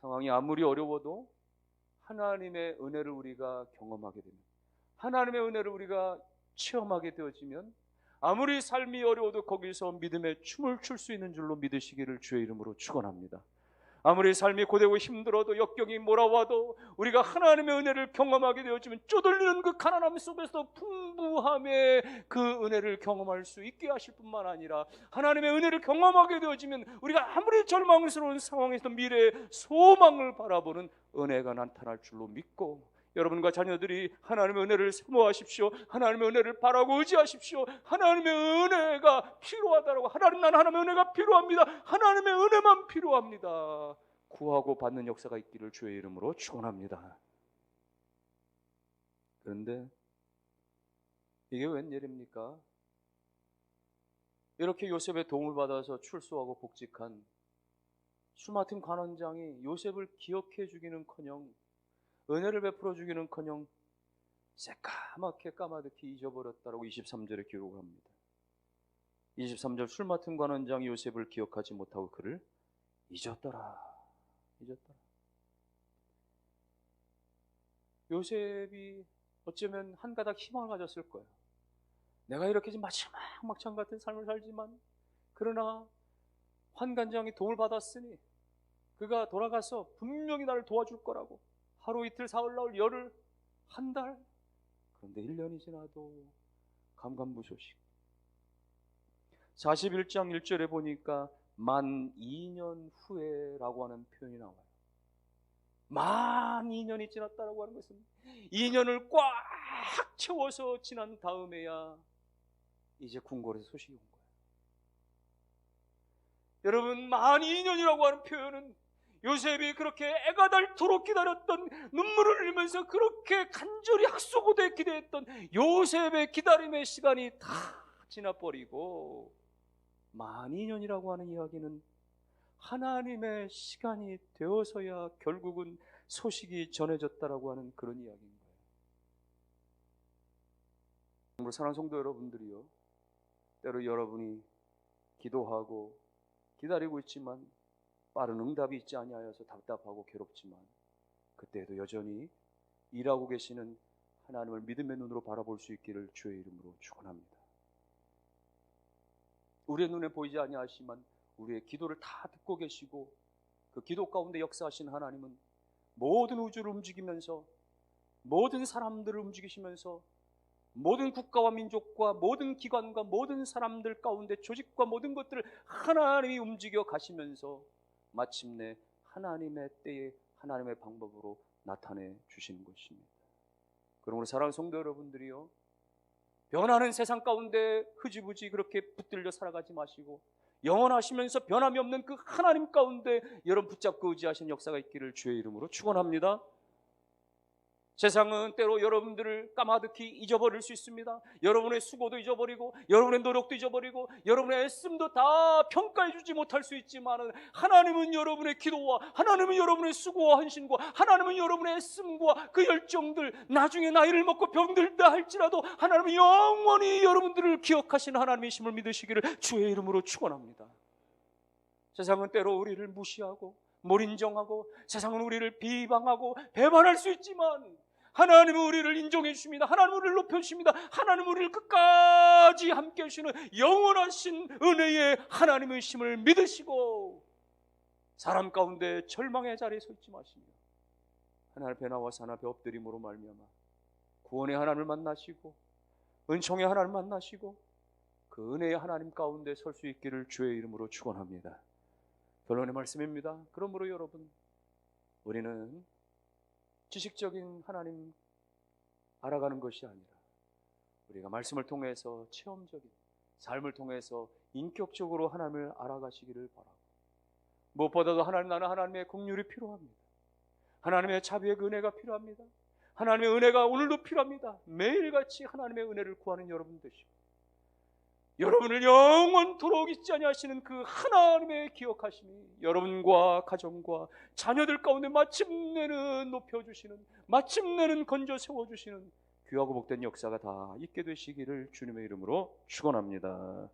상황이 아무리 어려워도 하나님의 은혜를 우리가 경험하게 되면, 하나님의 은혜를 우리가 체험하게 되어지면 아무리 삶이 어려워도 거기서 믿음의 춤을 출 수 있는 줄로 믿으시기를 주의 이름으로 축원합니다. 아무리 삶이 고되고 힘들어도 역경이 몰아와도 우리가 하나님의 은혜를 경험하게 되어지면 쪼들리는 그 가난함 속에서 풍부함의 그 은혜를 경험할 수 있게 하실 뿐만 아니라 하나님의 은혜를 경험하게 되어지면 우리가 아무리 절망스러운 상황에서 미래의 소망을 바라보는 은혜가 나타날 줄로 믿고, 여러분과 자녀들이 하나님의 은혜를 사모하십시오. 하나님의 은혜를 바라고 의지하십시오. 하나님의 은혜가 필요하다라고, 하나님, 나는 하나님의 은혜가 필요합니다. 하나님의 은혜만 필요합니다. 구하고 받는 역사가 있기를 주의 이름으로 축원합니다. 그런데 이게 웬일입니까? 이렇게 요셉의 도움을 받아서 출소하고 복직한 수마틴 관원장이 요셉을 기억해 주기는커녕 은혜를 베풀어 주기는커녕 새까맣게 까마득히 잊어버렸다라고 23절에 기록을 합니다. 23절, 술 맡은 관원장이 요셉을 기억하지 못하고 그를 잊었더라. 요셉이 어쩌면 한 가닥 희망을 가졌을 거예요. 내가 이렇게 마지막 막장 같은 삶을 살지만, 그러나 환관장이 도움을 받았으니 그가 돌아가서 분명히 나를 도와줄 거라고. 하루 이틀 사흘 나흘 열흘 한 달, 그런데 1년이 지나도 감감무소식. 41장 1절에 보니까 만 2년 후에라고 하는 표현이 나와요. 만 2년이 지났다라고 하는 것은 2년을 꽉 채워서 지난 다음에야 이제 궁궐에서 소식이 온 거예요. 여러분, 만 2년이라고 하는 표현은 요셉이 그렇게 애가 닳도록 기다렸던, 눈물을 흘리면서 그렇게 간절히 학수고대 기대했던 요셉의 기다림의 시간이 다 지나버리고, 만 2년이라고 하는 이야기는 하나님의 시간이 되어서야 결국은 소식이 전해졌다라고 하는 그런 이야기인 거예요. 사랑하는 성도 여러분들이요, 때로 여러분이 기도하고 기다리고 있지만 빠른 응답이 있지 아니하여서 답답하고 괴롭지만, 그때에도 여전히 일하고 계시는 하나님을 믿음의 눈으로 바라볼 수 있기를 주의 이름으로 축원합니다. 우리의 눈에 보이지 아니하시지만 우리의 기도를 다 듣고 계시고, 그 기도 가운데 역사하신 하나님은 모든 우주를 움직이면서, 모든 사람들을 움직이시면서, 모든 국가와 민족과 모든 기관과 모든 사람들 가운데 조직과 모든 것들을 하나님이 움직여 가시면서 마침내 하나님의 때에 하나님의 방법으로 나타내 주시는 것입니다. 그러므로 사랑하는 성도 여러분들이요, 변하는 세상 가운데 흐지부지 그렇게 붙들려 살아가지 마시고 영원하시면서 변함이 없는 그 하나님 가운데 여러분 붙잡고 의지하시는 역사가 있기를 주의 이름으로 축원합니다. 세상은 때로 여러분들을 까마득히 잊어버릴 수 있습니다. 여러분의 수고도 잊어버리고, 여러분의 노력도 잊어버리고, 여러분의 애씀도 다 평가해 주지 못할 수 있지만, 하나님은 여러분의 기도와, 하나님은 여러분의 수고와 헌신과, 하나님은 여러분의 애씀과 그 열정들, 나중에 나이를 먹고 병들다 할지라도 하나님은 영원히 여러분들을 기억하시는 하나님이심을 믿으시기를 주의 이름으로 축원합니다. 세상은 때로 우리를 무시하고 몰인정하고, 세상은 우리를 비방하고 배반할 수 있지만, 하나님은 우리를 인정해 주십니다. 하나님은 우리를 높여 주십니다. 하나님은 우리를 끝까지 함께 해주시는 영원하신 은혜의 하나님이심을 믿으시고, 사람 가운데 절망의 자리에 서 있지 마시며 하나님 앞에 나와서 하나 앞에 엎드림으로 말미암아 구원의 하나님을 만나시고 은총의 하나님을 만나시고 그 은혜의 하나님 가운데 설 수 있기를 주의 이름으로 축원합니다. 결론의 말씀입니다. 그러므로 여러분, 우리는 지식적인 하나님 알아가는 것이 아니라 우리가 말씀을 통해서 체험적인 삶을 통해서 인격적으로 하나님을 알아가시기를 바라고, 무엇보다도 나는 하나님의 긍휼이 필요합니다. 하나님의 자비의 은혜가 필요합니다. 하나님의 은혜가 오늘도 필요합니다. 매일같이 하나님의 은혜를 구하는 여러분 되시고, 여러분을 영원토록 잊지 아니하시는 그 하나님의 기억하심이 여러분과 가정과 자녀들 가운데 마침내는 높여주시는, 마침내는 건져 세워주시는 귀하고 복된 역사가 다 있게 되시기를 주님의 이름으로 축원합니다.